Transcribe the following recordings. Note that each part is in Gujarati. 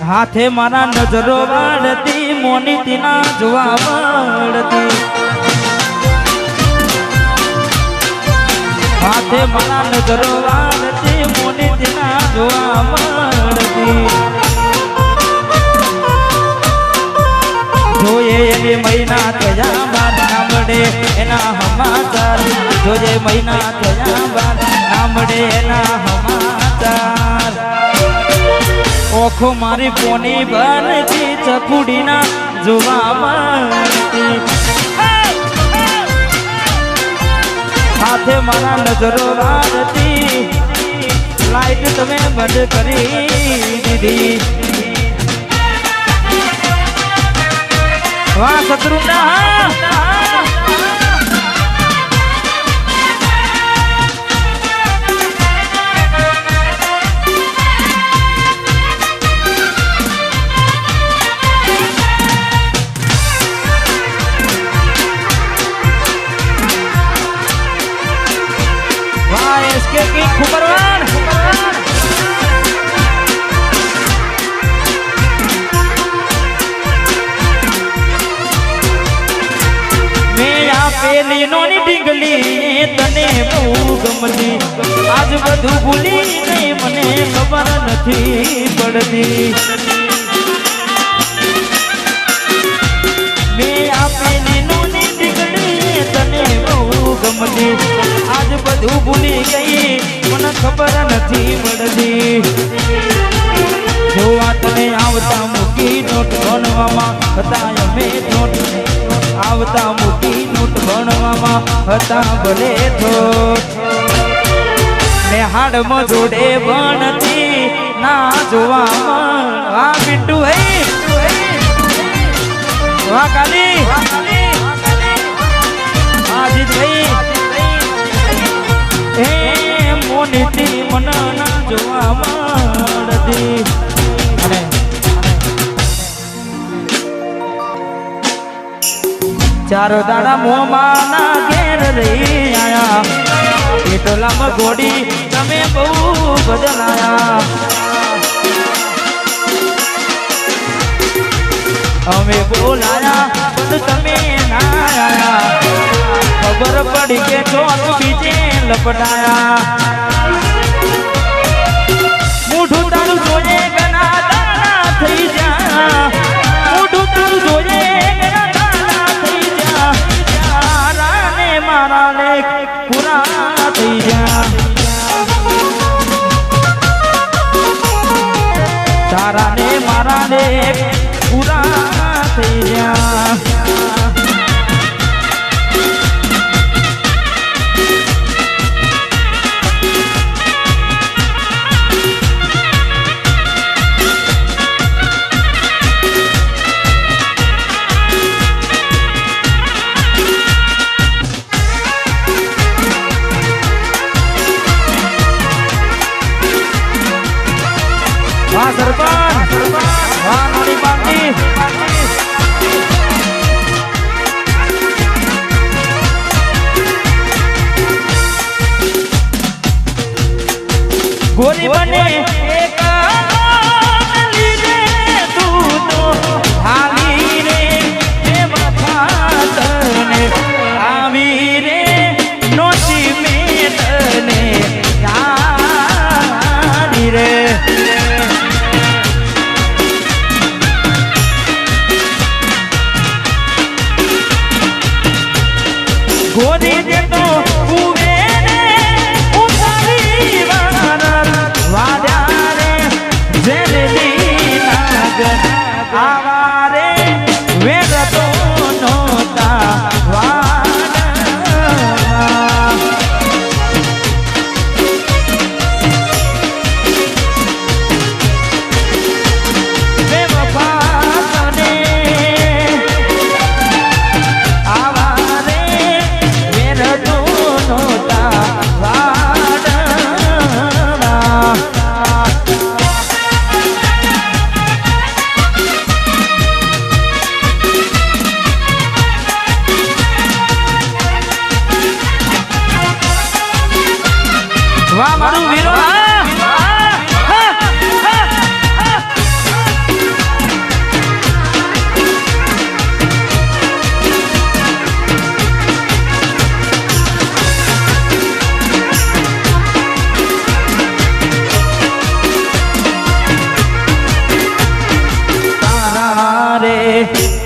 હાથે મારા નજરો વાળતી મોની ના જોવા મળતી હાથે મારા નજરો વાળતી મોની ના જોવા મળતી જોઈએ એવી મહિના થયા બાદ ના મળે એના સમાચાર જોઈએ મહિના થયા બાદ ના મળે એના સમાચાર ઓખો મારી પોની બનતી ચકુડી ના જોવા મળતી સાથે મારા નજરો વાળતી લાઈટ તમે બંધ કરી દીધી વાહ શત્રુના इसके की खुबरवान मैं आ पेली नोनी ढींगली तने बहू गमती आज बधु भूली नहीं मने खबर नहीं पड़ती मैं आ पेली नोनी ढींगली तने बहू गमती आज બધું ભૂલી ગઈ મને ખબર નથી પડતી જોવા તને આવતા મૂકી નોટ ભણવામાં હતા અમે નોટ આવતા મૂકી નોટ ભણવામાં હતા ભલે થોટ ને હાડમાં જોડે ભણતી ના જોવામાં આ બિટ્ટુ હે વાહ કાલી આજી ભાઈ એ મોનીતી મન ના જોવા મળતી અને ચારો દાડા મોમાં ના ઘેર રહી આયા એટલામાં ઘોડી તમે બહુ બદલાયા અમે બોલાયા પણ તમે ના આયા ખબર પડી કે ચોક બીજે લપટાયા મોઢું તારું જોઈએ ગના દાણા થઈ જા મોઢું તારું જોઈએ ગના દાણા થઈ જા તારા ને મારા લેખ પૂરા થઈ જા તારા ને મારા લેખ પૂરા થઈ જા વાહ સરપંચ વાહ નોની પાંડી ગોરી બને એક લીધે તું તો આવી રે હે માથા તને આવી રે નોચી મેં તને જાની રે ગોરી દે તો ઉવે ને ઉતારી વારા વાજા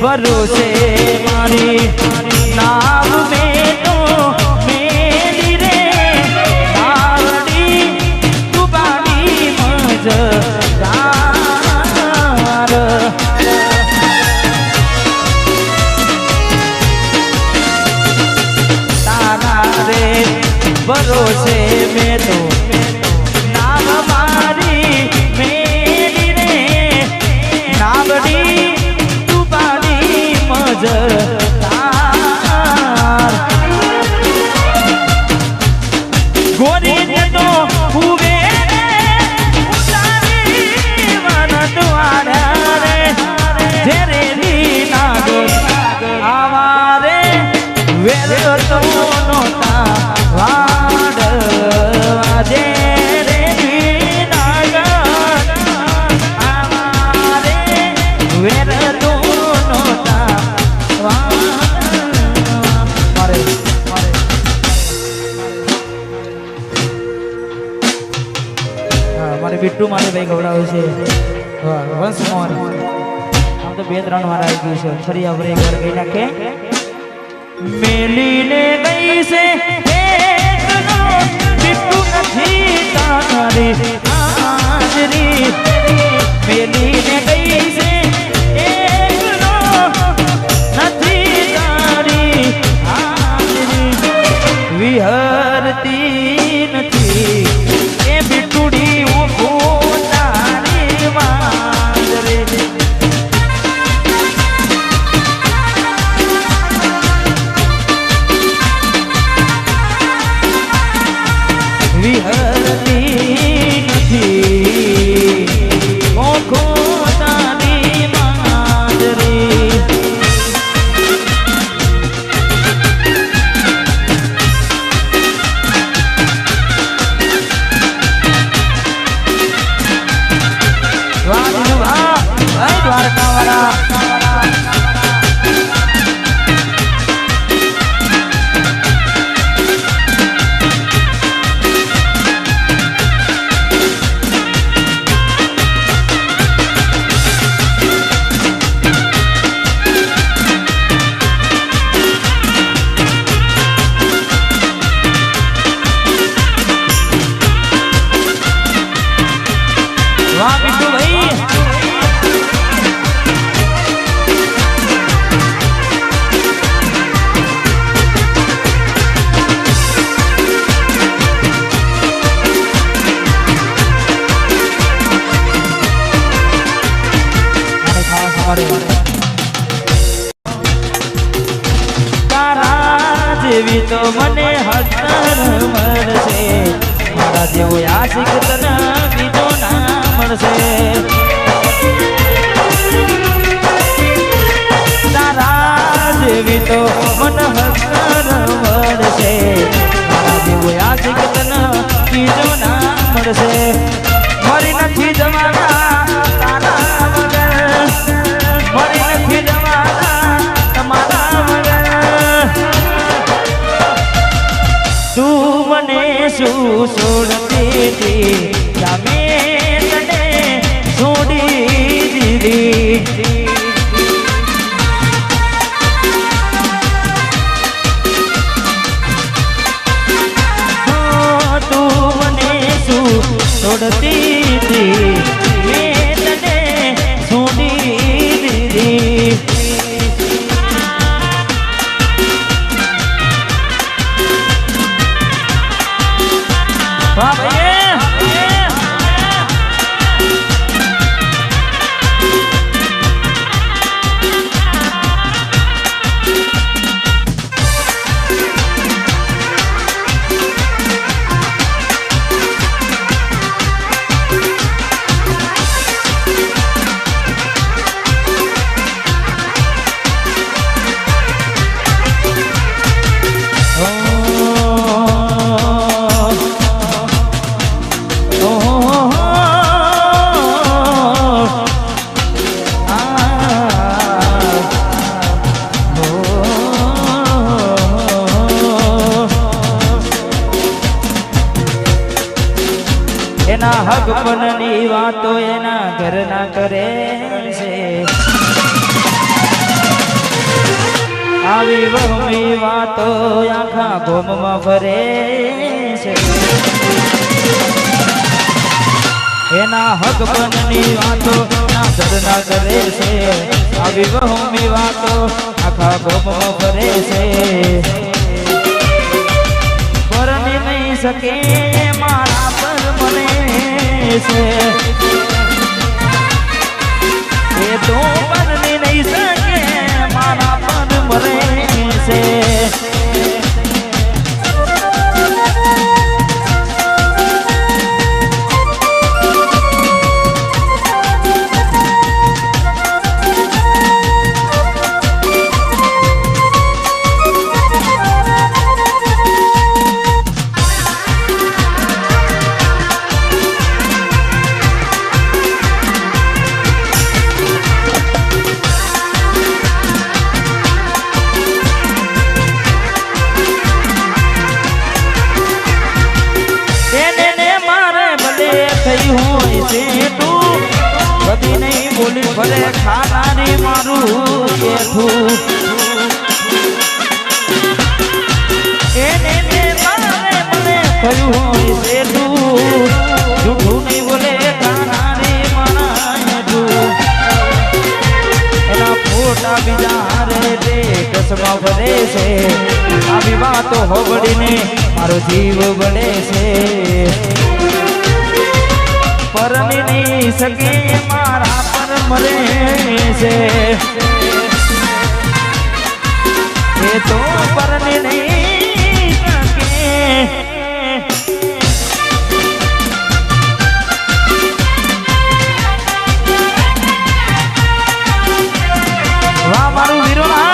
ભરોસે મારી નામ મેં તો મેલી રે આવડી તુબાની મજ ભરોસે મેં તો નામ મારી મેરી રે નાવડી તુબાની મજ ગોરી ને તો હુવે વન દ્વારા રે જેરે નાગ આવા રે વેર તો નોતા બિટ્ટુ મારે ભાઈ ગવડાવે છે વંશ મોહન આમ તો 2-3 વાર આવી ગયું છે ફરી આપણે એક વાર કહી નાખે મેલીને ગઈ છે બિટ્ટુ નથી તારી હાજરી મેલીને ગઈ છે નથી તારી હાજરી વિહરતી નથી એ બિટ્ટુડી જેવી તો મને હતર મળશે મારા જેવો આશિક તને બીજો ના મળશે તારા જેવી તો મને હતર મળશે મારા જેવો આશિક તને બીજો ના મળશે મરી નથી જવાના તારા વગર મરી નથી જવાના તમારા વગર તું મને શું છોડતી હતી તમે તને છોડી દીધી તું મને શું છોડતી હતી મેં તને છોડી દીધી એના હકપણની વાતો એના ઘરના કરે છે આવી વહમી વાતો આખા ગોમમાં ફરે છે એના હક બનની વાતો ના ધરના કરે છે આવી વહમી વાતો આખા ગોમમાં ફરે છે પરણી નહીં શકે મારા પર મને છે એ તો પરણી નહીં શકે મારા પર મને છે ભલે ખાનારી મારું કેઠું એને મારે મને કહ્યું હોય સેઠું જૂઠું નહીં બોલે ખાનારી મારા હેઠું એના ફોટા બીજા રે કસમાં ભરે છે આવી વાતો હોબડીને મારો જીવ બળે છે પરણી નહીં શકે મારા પર મરે છે એ તો પરણી નહીં શકે વાહ મારું વીરોના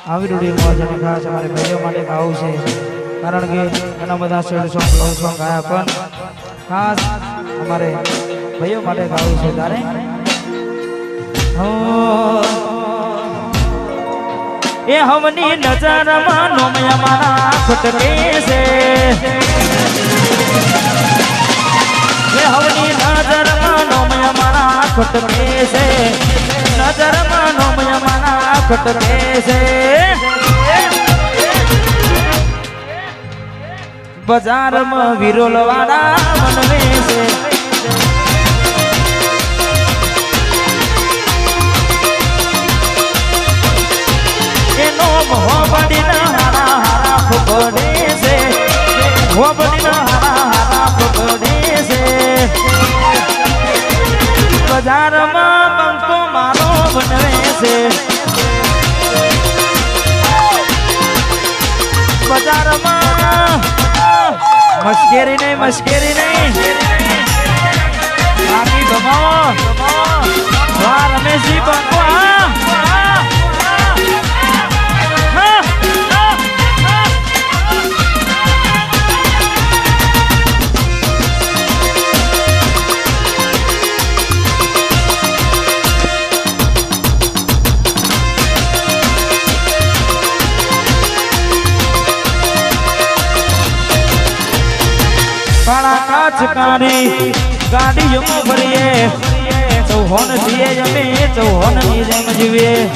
આવી રૂડી મોજ અને ખાસ અમારે ભાઈઓ માટે ગાવું છે કારણ કે ઘણા બધા સેડ સોંગ લવ સોંગ ગાયા પણ ખાસ અમારે ભાઈઓ માટે ગાવું છે તારે એ હમની નજરમાં નોમયા મારા ખટકે છે એ હમની નજરમાં નોમયા મારા ખટકે છે નજરમાં નોમયા મારા ખટકે છે બજારમાં વિરોલવાળા મનવે છે એનો હોબડીના હારા હારા ફોડે છે હોબડીના હારા હારા ફોડે છે બજારમાં બંકો મારો બનવે છે બજારમાં મશ્કેરી નહીં બાકી ગમાવો વાહ રમેશજી બંકો કાચકારી ગાડીઓમાં ભરીએ ચૌહોન છીએ જમે ચૌહોન ની જેમ જીવીએ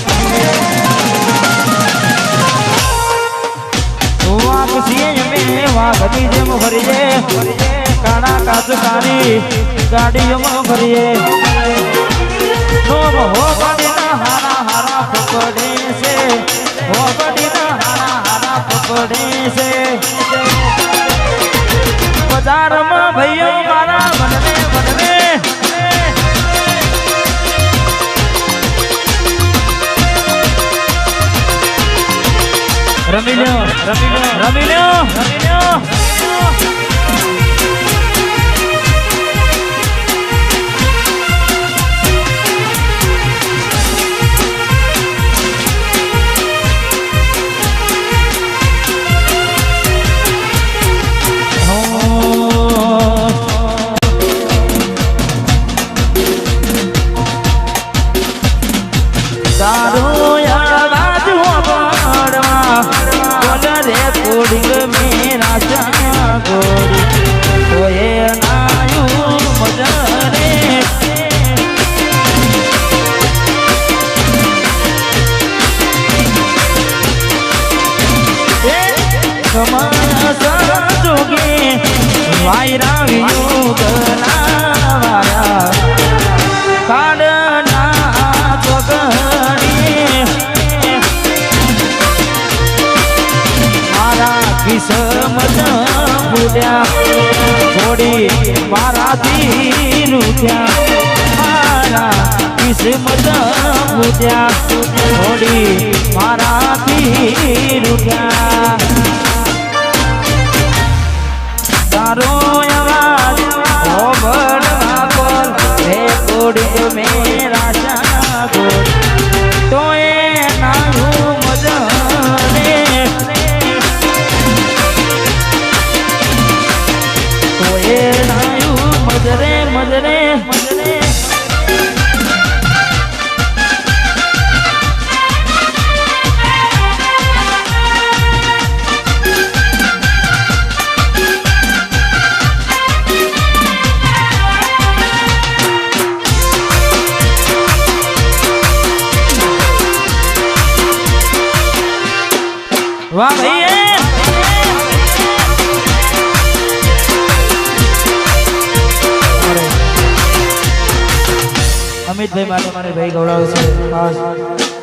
વાઘ છીએ જમે વાઘની જેમ ભરીએ કાળા કાચકારી ગાડીઓમાં ભરીએ નોમ હોબડીના હારા હારા પકડે છે હોબડીના હારા હારા પકડે છે બજારમાં ભાઈઓ મારા બનવે રમી લ્યો સમય જોગી વાયરા વિયુગના કાળના ચોગડી મારા કિસ્મત ફૂટ્યા થોડી મારાથી રૂઠ્યા મારા કિસ્મત ફૂટ્યા થોડી મારાથી રૂઠ્યા તારો અવાજ ઓબળવા કોલ હે કોડી મેરા સાગર તો એ નાનું મજને તો એ નાયું મજરે મજરે મજરે વાહ ભાઈ અમિતભાઈ માટે મારે ભાઈ ગૌરવ છે ખાસ